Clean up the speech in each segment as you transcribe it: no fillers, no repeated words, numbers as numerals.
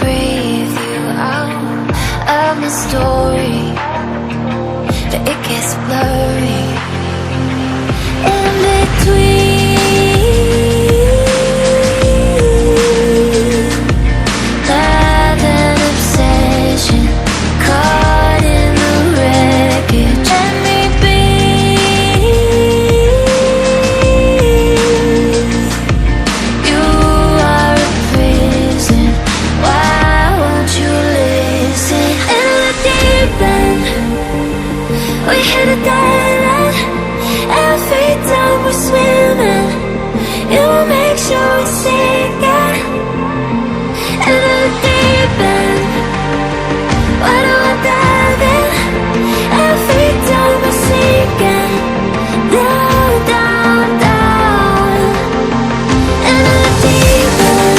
breathe you out of my story, but it gets blurry in between. Love and obsession caught in the wreckage. Let me be. You are a prison. Why won't you listen? In the deep end, we hit a dead end. Every time we're swimming, you make sure we sink it. In the deep end, why do I dive in? Every time we're sinking down, down, down. In the deep end.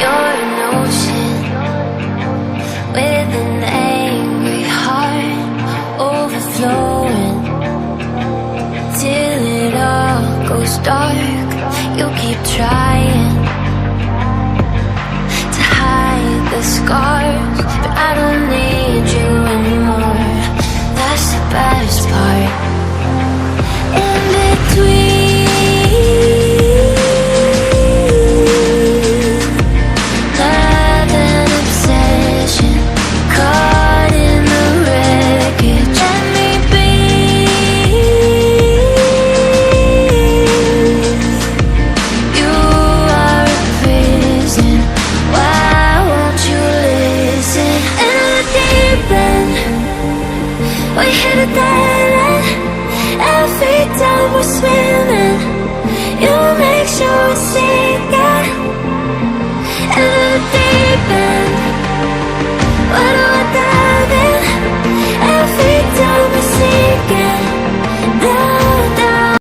You're an ocean with an angry heart, overflowing till it all goes dark. You keep trying to hide the scars, but I don't need you anymore. That's the best part. In between. Love and obsession caught in the wreckage. Let me be. You are a prison. Why won't you listen? In the deep end, we hit a dead end. Every time we're swimming,